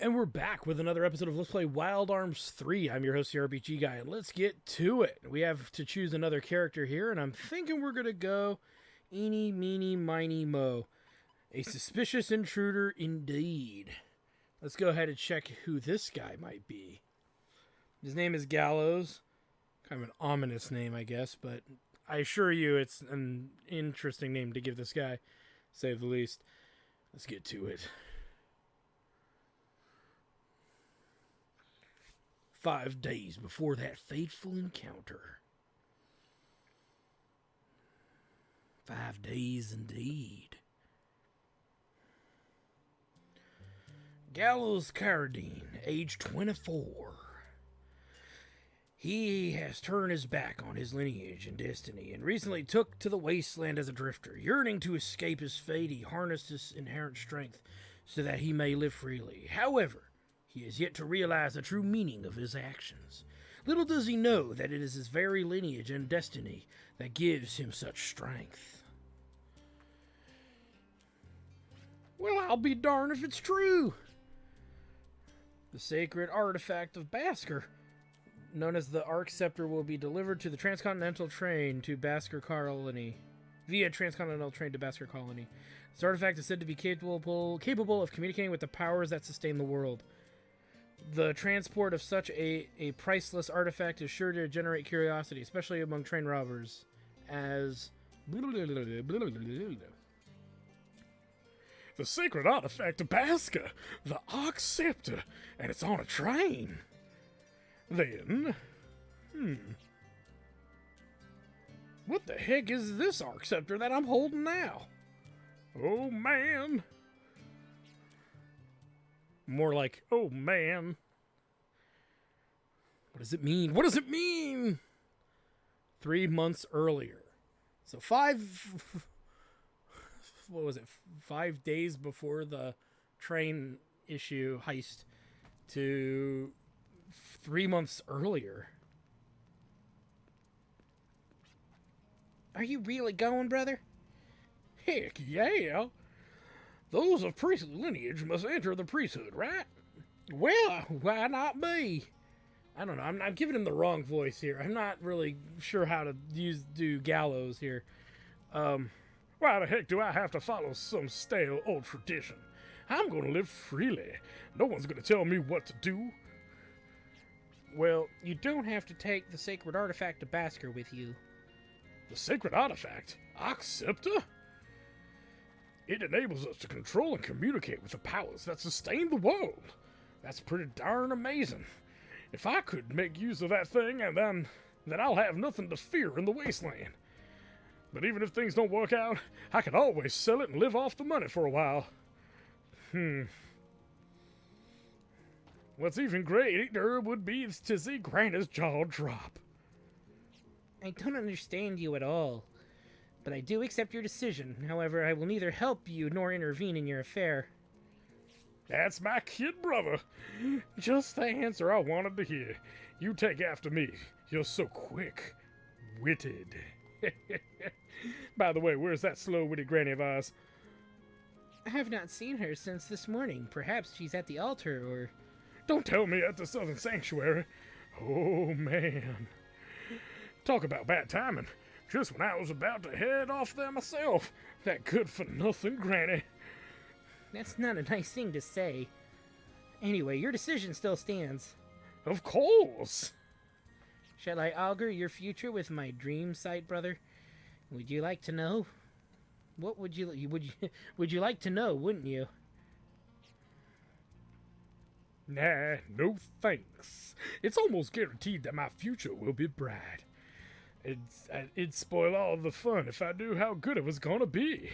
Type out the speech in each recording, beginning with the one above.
And we're back with another episode of Let's Play Wild Arms 3. I'm your host, the RPG Guy, and let's get to it. We have to choose another character here, and I'm thinking we're going to go Eeny, Meeny, Miny, Mo. A suspicious intruder indeed. Let's go ahead and check who this guy might be. His name is Gallows. Kind of an ominous name, I guess, but I assure you it's an interesting name to give this guy, to say the least. Let's get to it. 5 days before that fateful encounter. 5 days indeed. Gallows Carradine, age 24. He has turned his back on his lineage and destiny, and recently took to the wasteland as a drifter. Yearning to escape his fate, he harnessed his inherent strength so that he may live freely. However, he has yet to realize the true meaning of his actions. Little does he know that it is his very lineage and destiny that gives him such strength. Well, I'll be darned if it's true. The sacred artifact of Basker, known as the Arc Scepter, will be delivered to the transcontinental train to Basker Colony. Via transcontinental train to Basker Colony. This artifact is said to be capable of communicating with the powers that sustain the world. The transport of such a priceless artifact is sure to generate curiosity, especially among train robbers, as... The sacred artifact of Basker, the Arc Scepter, and it's on a train. Then... What the heck is this Arc Scepter that I'm holding now? Oh, man. More like, oh, man. What does it mean? What does it mean? 3 months earlier. So 5 days before the train issue heist to 3 months earlier. Are you really going, brother? Heck yeah. Those of priestly lineage must enter the priesthood, right? Well, why not me? I don't know. I'm giving him the wrong voice here. I'm not really sure how to do Gallows here. Why the heck do I have to follow some stale old tradition? I'm going to live freely. No one's going to tell me what to do. Well, you don't have to take the sacred artifact of Basker with you. The sacred artifact? Arc Scepter? It enables us to control and communicate with the powers that sustain the world. That's pretty darn amazing. If I could make use of that thing, and then I'll have nothing to fear in the wasteland. But even if things don't work out, I can always sell it and live off the money for a while. What's even greater would be to see Granny's jaw drop. I don't understand you at all. But I do accept your decision. However, I will neither help you nor intervene in your affair. That's my kid brother. Just the answer I wanted to hear. You take after me. You're so quick-witted. By the way, where's that slow-witted granny of ours? I have not seen her since this morning. Perhaps she's at the altar, or... Don't tell me at the Southern Sanctuary. Oh, man. Talk about bad timing. Just when I was about to head off there myself. That good-for-nothing granny. That's not a nice thing to say. Anyway, your decision still stands. Of course. Shall I augur your future with my dream sight, brother? Would you like to know? What would you like to know, wouldn't you? Nah, no thanks. It's almost guaranteed that my future will be bright. It'd spoil all the fun if I knew how good it was gonna be.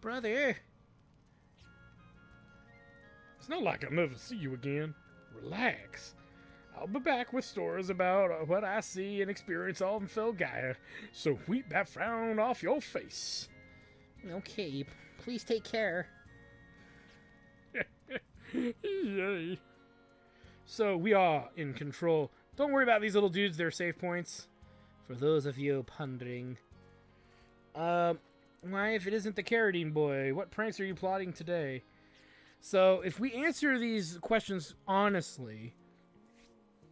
Brother. It's not like I'll never see you again. Relax. I'll be back with stories about what I see and experience on Felgaia, so weep that frown off your face. Okay, please take care. Yay. So we are in control. Don't worry about these little dudes, they're save points. For those of you pondering. Why, if it isn't the Carradine boy, what pranks are you plotting today? So if we answer these questions honestly,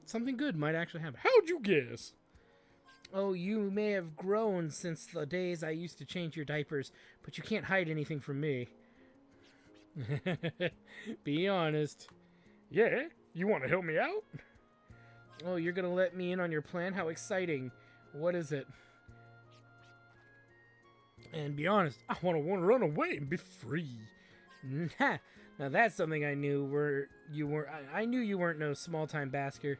something good might actually happen. How'd you guess? Oh, you may have grown since the days I used to change your diapers, but you can't hide anything from me. Be honest. Yeah? You want to help me out? Oh, you're gonna let me in on your plan? How exciting. What is it? And be honest, I want to run away and be free. Now that's something I knew I knew you weren't no small-time basker.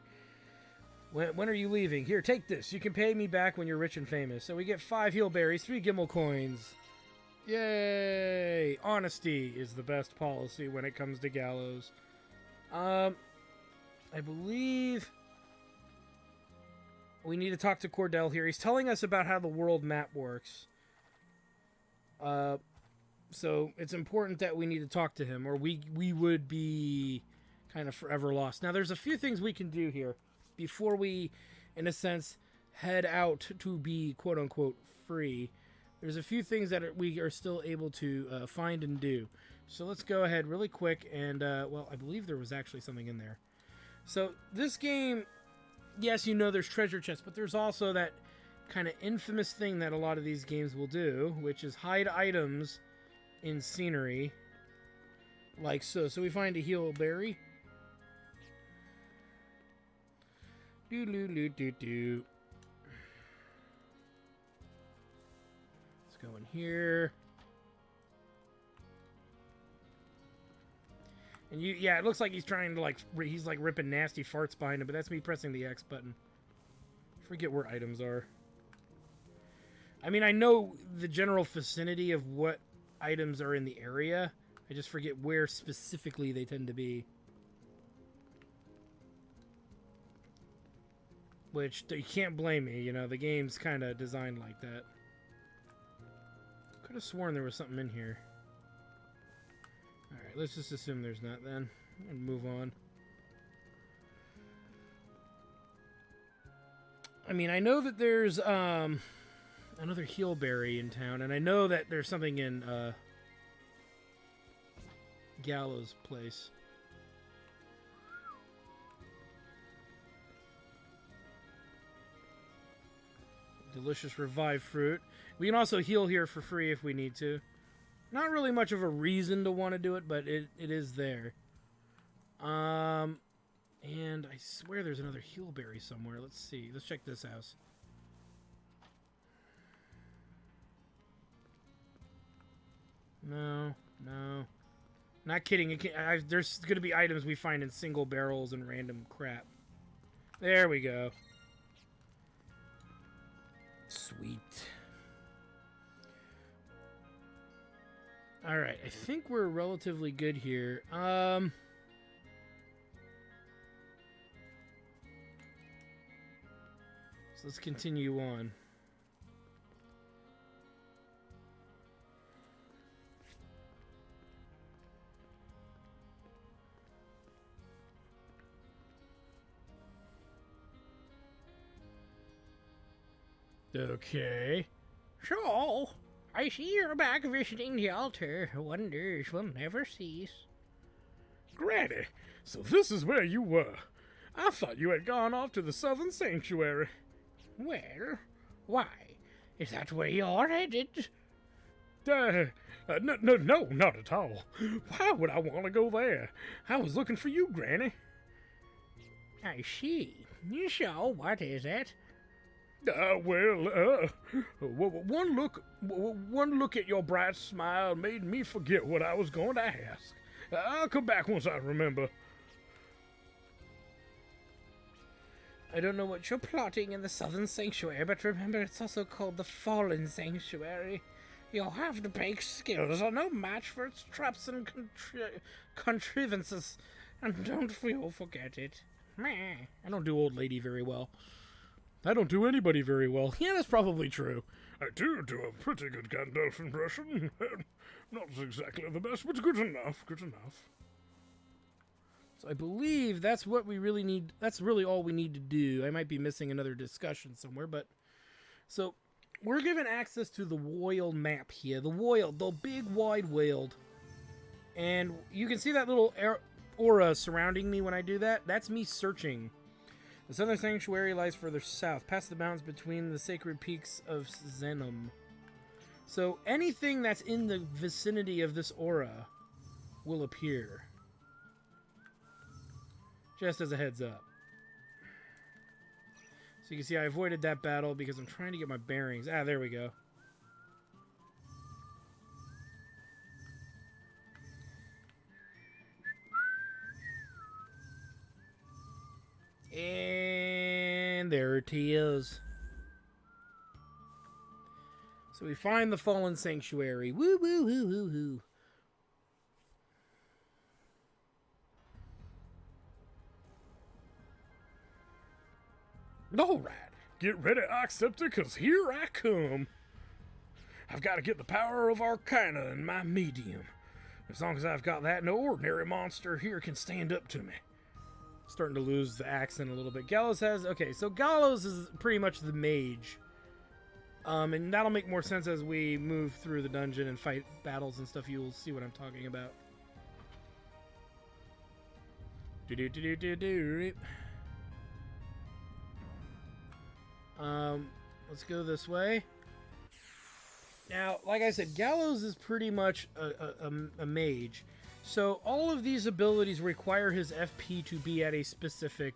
When are you leaving? Here, take this. You can pay me back when you're rich and famous. So we get 5 heelberries, 3 Gimmel coins. Yay! Honesty is the best policy when it comes to Gallows. I believe we need to talk to Cordell here. He's telling us about how the world map works. So it's important that we need to talk to him, or we would be kind of forever lost. Now, there's a few things we can do here before we, in a sense, head out to be quote-unquote free. There's a few things that we are still able to find and do. So let's go ahead really quick and, well, I believe there was actually something in there. So this game, yes, you know there's treasure chests, but there's also that kind of infamous thing that a lot of these games will do, which is hide items in scenery, like so. So we find a heelberry. Do. Let's go in here. And yeah, it looks like he's trying to he's like ripping nasty farts behind him, but that's me pressing the X button. Forget where items are. I mean, I know the general vicinity of what items are in the area. I just forget where specifically they tend to be. Which, you can't blame me, you know, the game's kind of designed like that. Could have sworn there was something in here. Alright, let's just assume there's not then, and move on. I mean, I know that there's, another heelberry in town, and I know that there's something in, Gallows' place. Delicious revived fruit. We can also heal here for free if we need to. Not really much of a reason to want to do it, but it is there. And I swear there's another heelberry somewhere. Let's see. Let's check this house. No. Not kidding. There's going to be items we find in single barrels and random crap. There we go. Sweet. Alright, I think we're relatively good here. So let's continue on. Okay. So, I see you're back visiting the altar. Wonders will never cease. Granny, so this is where you were. I thought you had gone off to the Southern Sanctuary. Well, why? Is that where you're headed? No, not at all. Why would I want to go there? I was looking for you, Granny. I see. So, what is it? One look at your bright smile made me forget what I was going to ask. I'll come back once I remember. I don't know what you're plotting in the Southern Sanctuary, but remember it's also called the Fallen Sanctuary. Your half-baked skills are no match for its traps and contrivances, and don't you forget it. Meh. I don't do old lady very well. I don't do anybody very well. Yeah, that's probably true. I do a pretty good Gandalf impression. Not exactly the best, but good enough, good enough. So I believe that's what we really need. That's really all we need to do. I might be missing another discussion somewhere, but... So, we're given access to the Wold map here. The Wold, the big wide Wold. And you can see that little aura surrounding me when I do that. That's me searching. The southern sanctuary lies further south, past the mountains between the sacred peaks of Zenom. So anything that's in the vicinity of this aura will appear. Just as a heads up. So you can see I avoided that battle because I'm trying to get my bearings. Ah, there we go. And there it is. So we find the fallen sanctuary. Woo woo woo woo woo. All right, get ready, Oxceptor, because here I come. I've got to get the power of Arcana in my medium. As long as I've got that, no ordinary monster here can stand up to me. Starting to lose the accent a little bit. Gallows has... Okay, so Gallows is pretty much the mage. And that'll make more sense as we move through the dungeon and fight battles and stuff. You'll see what I'm talking about. Let's go this way. Now, like I said, Gallows is pretty much a mage. So all of these abilities require his FP to be at a specific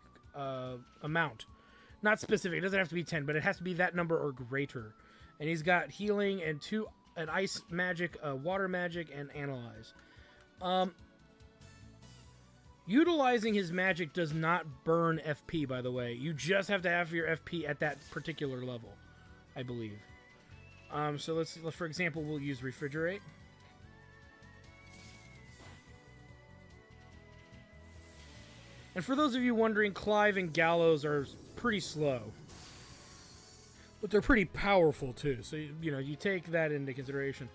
amount. Not specific, it doesn't have to be 10, but it has to be that number or greater. And he's got healing and an ice magic, water magic, and analyze. Utilizing his magic does not burn FP, by the way. You just have to have your FP at that particular level, I believe. So let's, for example, we'll use refrigerate. And for those of you wondering, Clive and Gallows are pretty slow. But they're pretty powerful, too. So, you take that into consideration.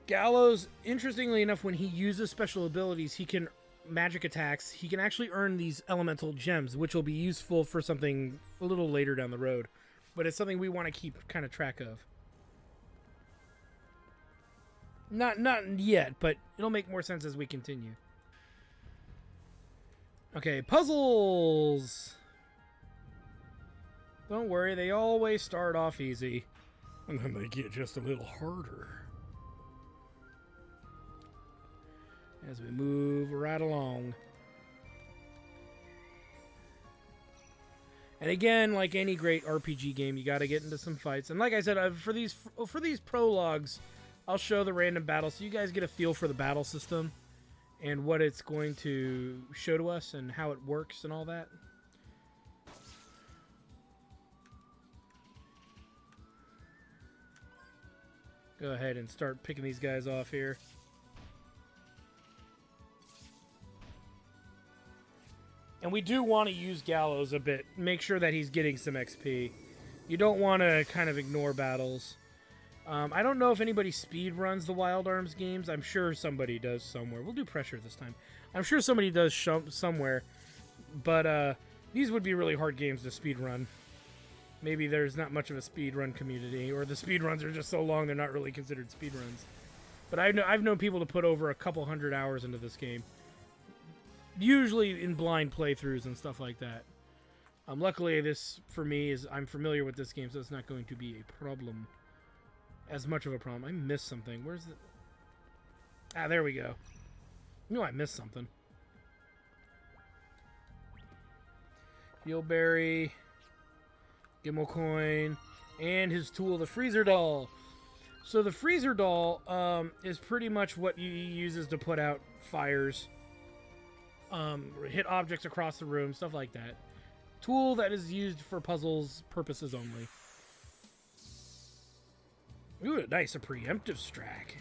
Gallows, interestingly enough, when he uses special abilities, he can magic attacks. He can actually earn these elemental gems, which will be useful for something a little later down the road. But it's something we want to keep kind of track of. Not yet, but it'll make more sense as we continue. Okay, puzzles! Don't worry, they always start off easy. And then they get just a little harder. As we move right along. And again, like any great RPG game, you gotta get into some fights. And like I said, for these prologues, I'll show the random battles so you guys get a feel for the battle system and what it's going to show to us and how it works and all that. Go ahead and start picking these guys off here. And we do want to use Gallows a bit. Make sure that he's getting some XP. You don't want to kind of ignore battles. I don't know if anybody speed runs the Wild Arms games. I'm sure somebody does somewhere. We'll do pressure this time. I'm sure somebody does somewhere. But these would be really hard games to speed run. Maybe there's not much of a speed run community, or the speed runs are just so long they're not really considered speed runs. But I've known people to put over a couple hundred hours into this game. Usually in blind playthroughs and stuff like that. Luckily, this, for me, I'm familiar with this game, so it's not going to be a problem. As much of a problem. I missed something. Where's the... Ah, there we go. I knew I missed something. Eelberry. Gimmel coin. And his tool, the freezer doll. So the freezer doll is pretty much what he uses to put out fires. Hit objects across the room, stuff like that. Tool that is used for puzzles purposes only. Ooh, nice, a preemptive strike.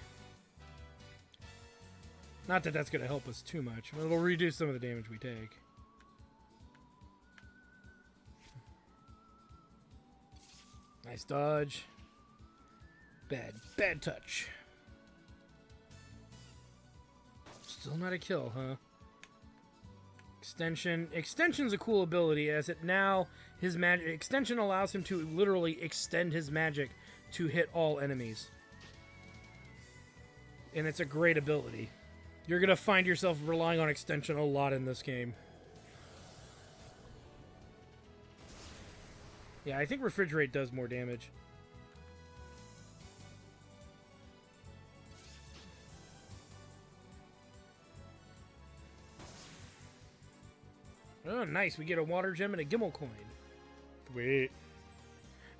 Not that that's going to help us too much, but it'll reduce some of the damage we take. Nice dodge. Bad touch. Still not a kill, huh? Extension. Extension's a cool ability, as it now, his magic... Extension allows him to literally extend his magic to hit all enemies. And it's a great ability. You're going to find yourself relying on extension a lot in this game. Yeah, I think refrigerate does more damage. Oh, nice. We get a water gem and a Gimmel coin. Sweet.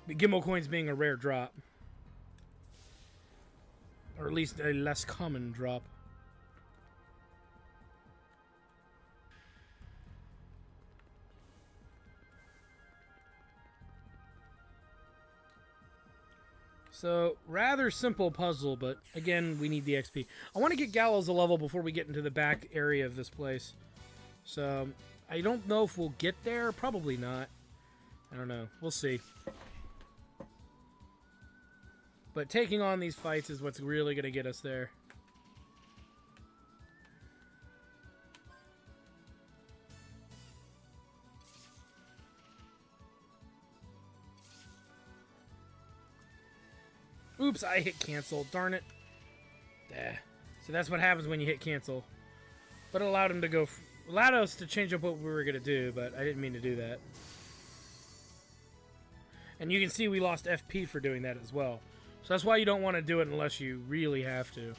The Gimmel coins being a rare drop. Or at least a less common drop. So, rather simple puzzle, but again, we need the XP. I want to get Gallows a level before we get into the back area of this place. So, I don't know if we'll get there. Probably not. I don't know. We'll see. But taking on these fights is what's really going to get us there. Oops, I hit cancel. Darn it. So that's what happens when you hit cancel. But it allowed him to go... allowed us to change up what we were going to do, but I didn't mean to do that. And you can see we lost FP for doing that as well. So that's why you don't want to do it unless you really have to.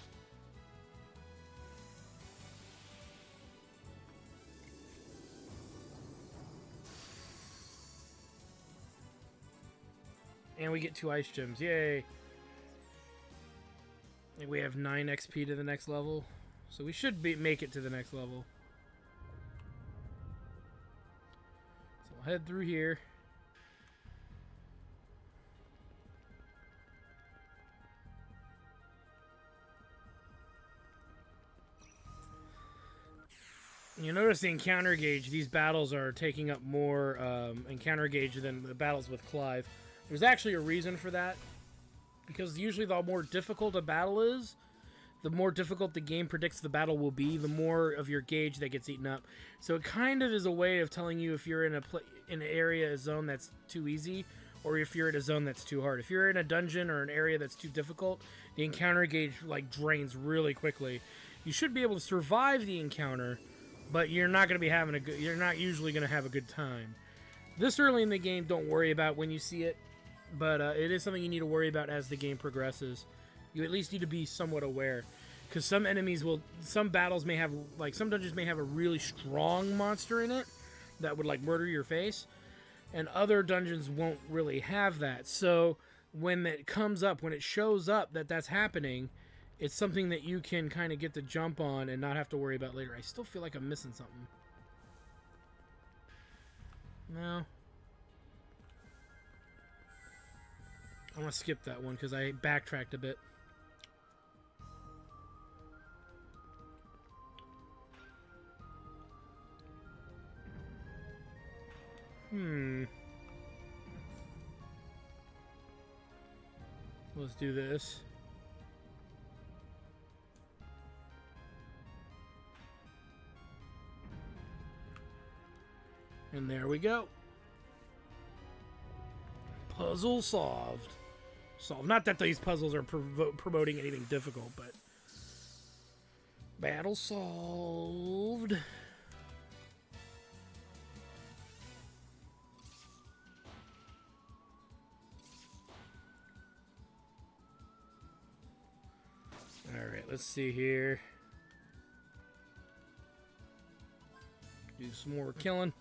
And we get 2 ice gems. Yay! And we have 9 XP to the next level. So we should make it to the next level. So we'll head through here. You notice the encounter gauge, these battles are taking up more encounter gauge than the battles with Clive. There's actually a reason for that. Because usually the more difficult a battle is, the more difficult the game predicts the battle will be, the more of your gauge that gets eaten up. So it kind of is a way of telling you if you're in an area, a zone that's too easy, or if you're in a zone that's too hard. If you're in a dungeon or an area that's too difficult, the encounter gauge like drains really quickly. You should be able to survive the encounter, but you're not going to be having you're not usually going to have a good time. This early in the game, don't worry about when you see it. But it is something you need to worry about as the game progresses. You at least need to be somewhat aware. Because some battles may have, like, some dungeons may have a really strong monster in it that would, like, murder your face. And other dungeons won't really have that. So when it comes up, when it shows up that that's happening, it's something that you can kind of get the jump on and not have to worry about later. I still feel like I'm missing something. No. I want to skip that one because I backtracked a bit. Let's do this. And there we go. Puzzle solved. Not that these puzzles are promoting anything difficult, but battle solved. All right, let's see here. Do some more killing.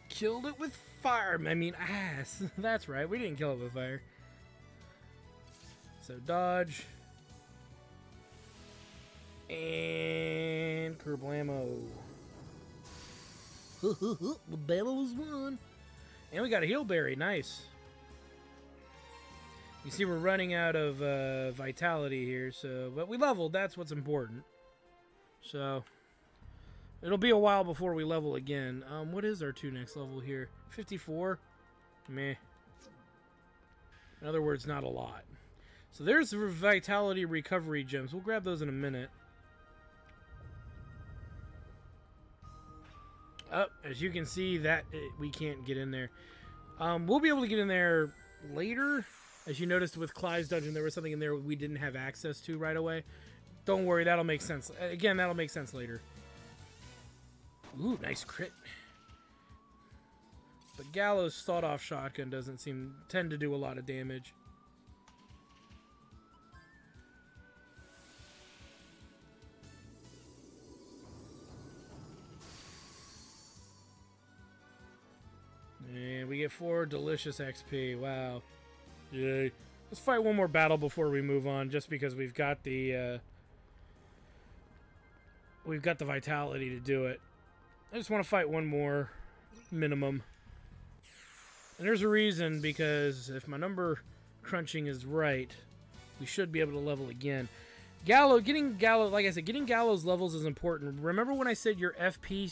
Killed it with fire. I mean, ass. That's right. We didn't kill it with fire. So dodge. And kerblamo. The battle is won. And we got a heal berry. Nice. You see we're running out of vitality here. But we leveled. That's what's important. So... it'll be a while before we level again. What is our next level here? 54? Meh. In other words, not a lot. So there's the vitality recovery gems. We'll grab those in a minute. As you can see, we can't get in there. We'll be able to get in there later. As you noticed with Clyde's dungeon, there was something in there we didn't have access to right away. Don't worry, that'll make sense. Again, that'll make sense later. Ooh, nice crit. But Gallows' sawed-off shotgun doesn't tend to do a lot of damage. And we get 4 delicious XP. Wow. Yay. Let's fight one more battle before we move on, just because we've got the vitality to do it. I just want to fight one more minimum. And there's a reason, because if my number crunching is right, we should be able to level again. Getting Gallows levels is important. Remember when I said your FP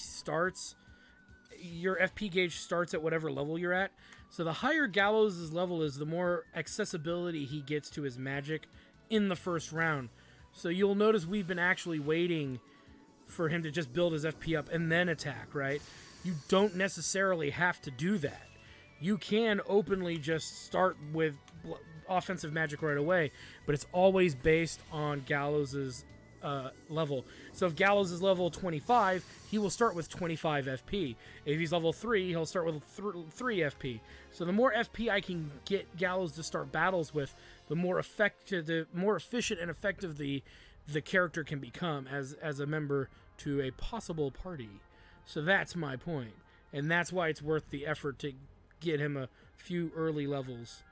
gauge starts at whatever level you're at? So the higher Gallows' level is, the more accessibility he gets to his magic in the first round. So you'll notice we've been actually waiting for him to just build his FP up and then attack, right? You don't necessarily have to do that. You can openly just start with offensive magic right away, but it's always based on Gallows' level. So if Gallows is level 25, he will start with 25 FP. If he's level 3, he'll start with 3 FP. So the more FP I can get Gallows to start battles with, the more efficient and effective the character can become as a member to a possible party. So that's my point. And that's why it's worth the effort to get him a few early levels.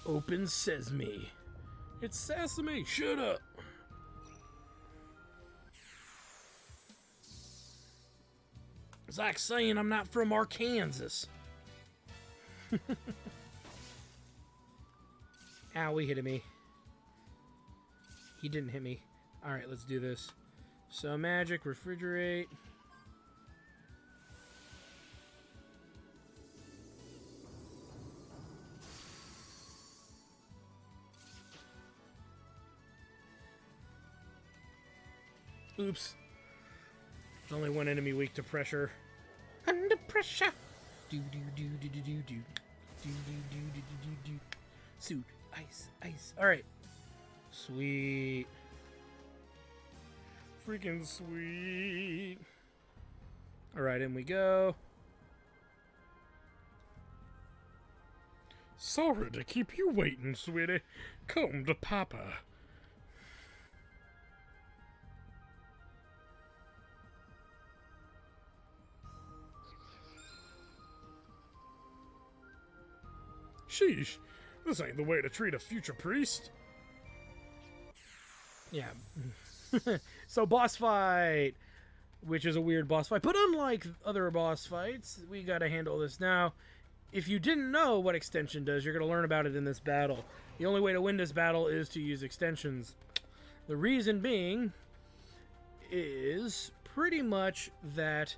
Open sesame. It's sesame. Shut up. It's like saying I'm not from Arkansas. Ow, he hit me. He didn't hit me. Alright, let's do this. So magic, refrigerate. Oops. There's only one enemy weak to pressure. Under pressure. Do do do do do do do. Do do do do do do. Suit. Ice. Ice. Alright. Sweet. Freaking sweet. Alright, in we go. Sorry to keep you waiting, sweetie. Come to Papa. Sheesh, this ain't the way to treat a future priest. Yeah. So boss fight, which is a weird boss fight, but unlike other boss fights, we gotta handle this. Now, if you didn't know what extension does, you're gonna learn about it in this battle. The only way to win this battle is to use extensions. The reason being is pretty much that,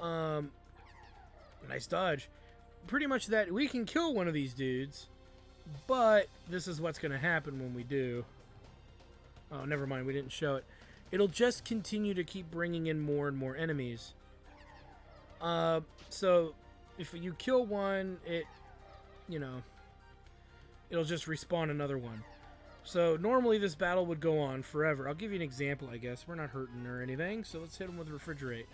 nice dodge. Pretty much that we can kill one of these dudes, but this is what's gonna happen when we do. Oh, never mind, we didn't show it. It'll just continue to keep bringing in more and more enemies. So if you kill one, it'll just respawn another one. So normally this battle would go on forever. I'll give you an example, I guess. We're not hurting or anything, so let's hit him with refrigerate.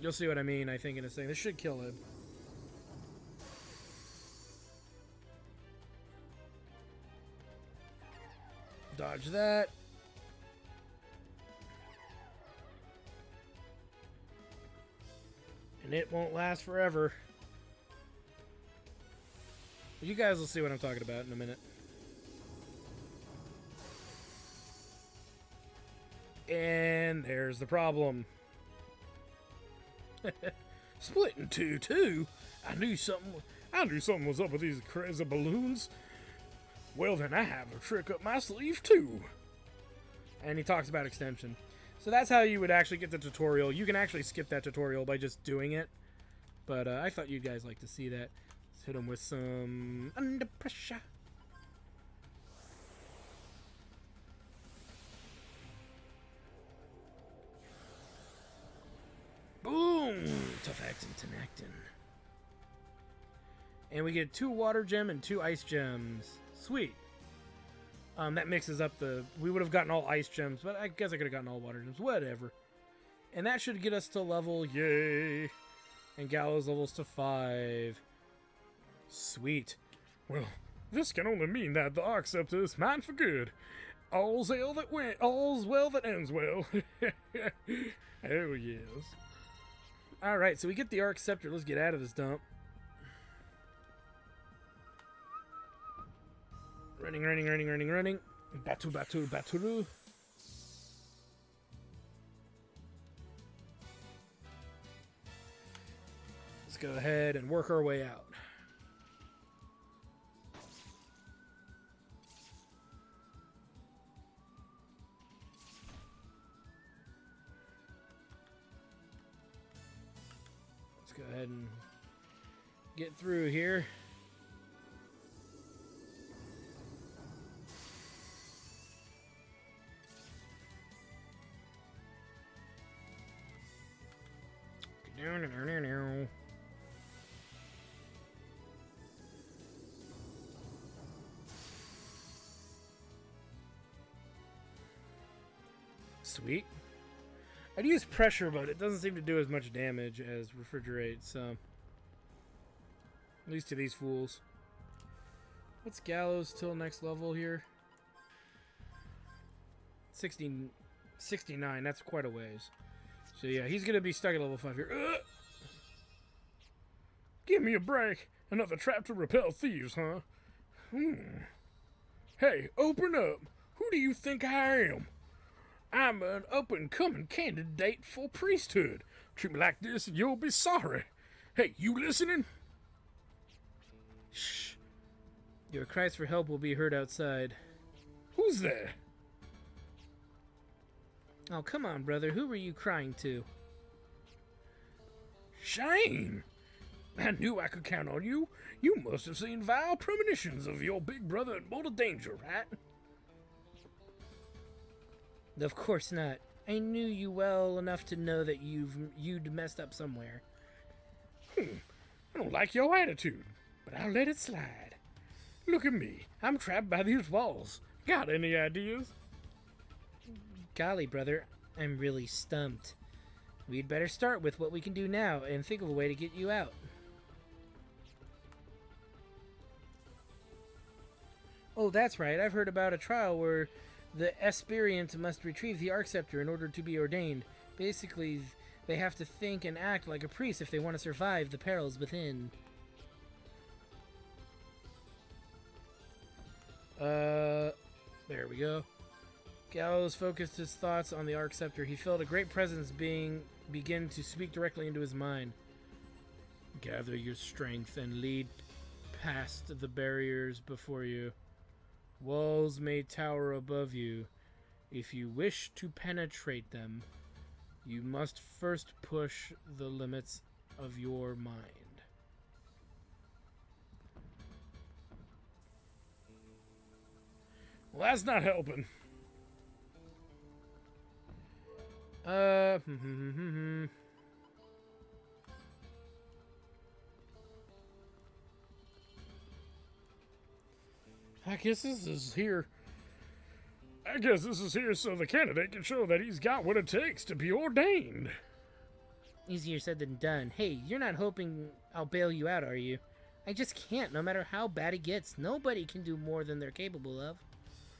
You'll see what I mean, I think, in a second. This should kill him. Dodge that. And it won't last forever. You guys will see what I'm talking about in a minute. And there's the problem. Split in two, too. I knew something was up with these crazy balloons. Well, then I have a trick up my sleeve, too. And he talks about extension. So that's how you would actually get the tutorial. You can actually skip that tutorial by just doing it. But I thought you guys like to see that. Let's hit him with some under pressure. Tenactin. And we get 2 water gem and 2 ice gems. Sweet. That mixes up the... We would have gotten all ice gems, but I guess I could have gotten all water gems. Whatever. And that should get us to level... Yay! And Gallows levels to 5. Sweet. Well, this can only mean that the Arc Scepter is mine for good. All's well that ends well. Oh, yes. Alright, so we get the Arc Scepter. Let's get out of this dump. Running. Batu. Let's go ahead and work our way out. Let's go ahead and get through here. Sweet. I'd use pressure, but it doesn't seem to do as much damage as refrigerate, so... At least to these fools. What's Gallows till next level here? 69, that's quite a ways. So yeah, he's gonna be stuck at level 5 here. Ugh! Give me a break. Another trap to repel thieves, huh? Hey, open up. Who do you think I am? I'm an up-and-coming candidate for priesthood. Treat me like this and you'll be sorry. Hey, you listening? Shh. Your cries for help will be heard outside. Who's there? Oh, come on, brother. Who were you crying to? Shane! I knew I could count on you. You must have seen vile premonitions of your big brother in mortal danger, right? Of course not. I knew you well enough to know that you'd messed up somewhere. I don't like your attitude, but I'll let it slide. Look at me. I'm trapped by these walls. Got any ideas? Golly, brother, I'm really stumped. We'd better start with what we can do now and think of a way to get you out. Oh, that's right. I've heard about a trial where the aspirant must retrieve the Arc Scepter in order to be ordained. Basically, they have to think and act like a priest if they want to survive the perils within. There we go. Gallows focused his thoughts on the Arc Scepter. He felt a great presence begin to speak directly into his mind. Gather your strength and lead past the barriers before you. Walls may tower above you. If you wish to penetrate them, you must first push the limits of your mind. Well, that's not helping. I guess this is here so the candidate can show that he's got what it takes to be ordained. Easier said than done. Hey, you're not hoping I'll bail you out, are you? I just can't, no matter how bad it gets. Nobody can do more than they're capable of.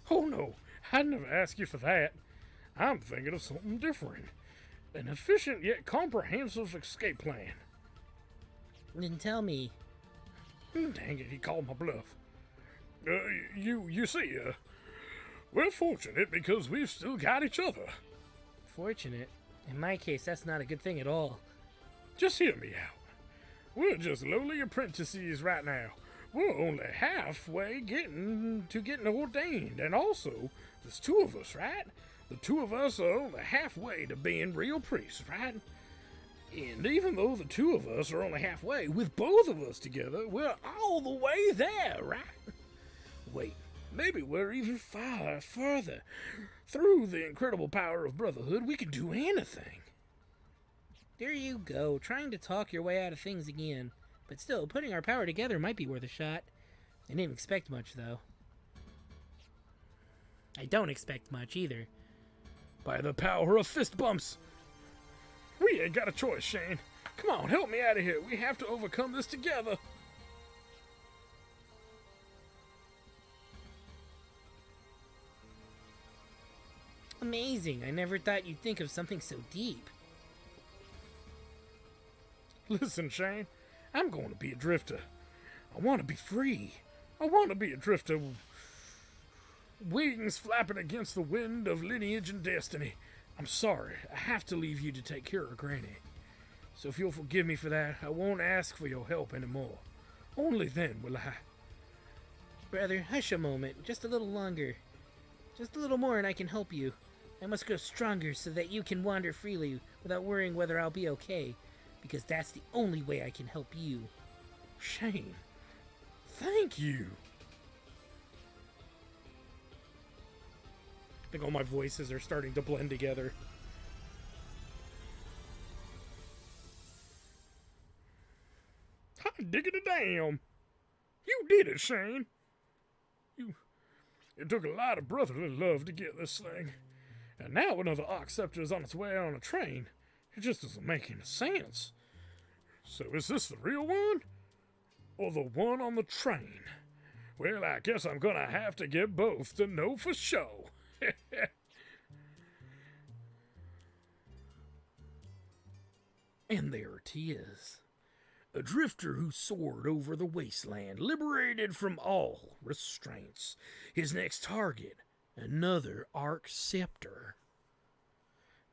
Oh no, I'd never ask you for that. I'm thinking of something different. An efficient yet comprehensive escape plan. Then tell me. Dang it, he called my bluff. You see, we're fortunate because we've still got each other. Fortunate? In my case, that's not a good thing at all. Just hear me out. We're just lowly apprentices right now. We're only halfway getting ordained, and also, there's 2 of us, right? The 2 of us are only halfway to being real priests, right? And even though the 2 of us are only halfway, with both of us together, we're all the way there, right? Wait, maybe we're even far further. Through the incredible power of brotherhood, we can do anything. There you go, trying to talk your way out of things again. But still, putting our power together might be worth a shot. I didn't expect much, though. I don't expect much, either. By the power of fist bumps! We ain't got a choice, Shane. Come on, help me out of here. We have to overcome this together. Amazing. I never thought you'd think of something so deep. Listen, Shane, I'm going to be a drifter. I want to be free. I want to be a drifter. Wings flapping against the wind of lineage and destiny. I'm sorry. I have to leave you to take care of Granny. So if you'll forgive me for that, I won't ask for your help anymore. Only then will I. Brother, hush a moment. Just a little longer. Just a little more and I can help you. I must grow stronger so that you can wander freely without worrying whether I'll be okay. Because that's the only way I can help you. Shane, thank you. I think all my voices are starting to blend together. Hot diggity damn. You did it, Shane. It took a lot of brotherly love to get this thing. And now another Oxceptor is on its way on a train. It just doesn't make any sense. So is this the real one? Or the one on the train? Well, I guess I'm gonna have to get both to know for sure. And there it is. A drifter who soared over the wasteland, liberated from all restraints. His next target, another Arc Scepter.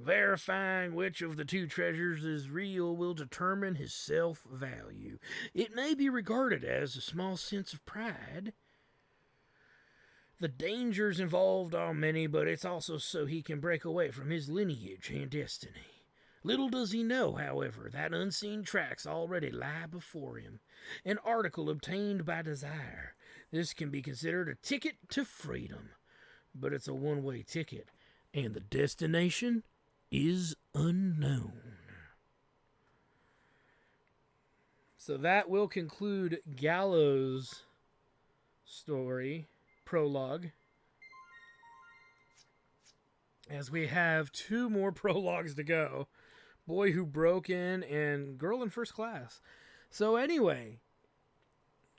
Verifying which of the two treasures is real will determine his self-value. It may be regarded as a small sense of pride. The dangers involved are many, but it's also so he can break away from his lineage and destiny. Little does he know, however, that unseen tracks already lie before him. An article obtained by desire. This can be considered a ticket to freedom. But it's a one-way ticket, and the destination is unknown. So that will conclude Gallows' story, prologue. As we have 2 more prologues to go. Boy Who Broke In and Girl in First Class. So anyway,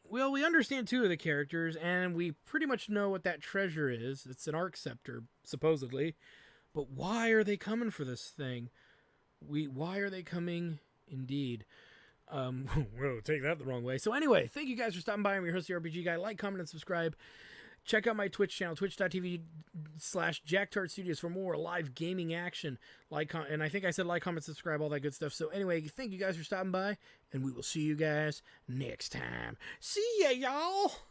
well, we understand 2 of the characters, and we pretty much know what that treasure is. It's an Arc Scepter, supposedly. But why are they coming for this thing? Why are they coming? Indeed. Well, take that the wrong way. So anyway, thank you guys for stopping by. I'm your host, the RPG Guy. Like, comment, and subscribe. Check out my Twitch channel, twitch.tv/JackTartStudios for more live gaming action. And I think I said like, comment, subscribe, all that good stuff. So anyway, thank you guys for stopping by, and we will see you guys next time. See ya, y'all!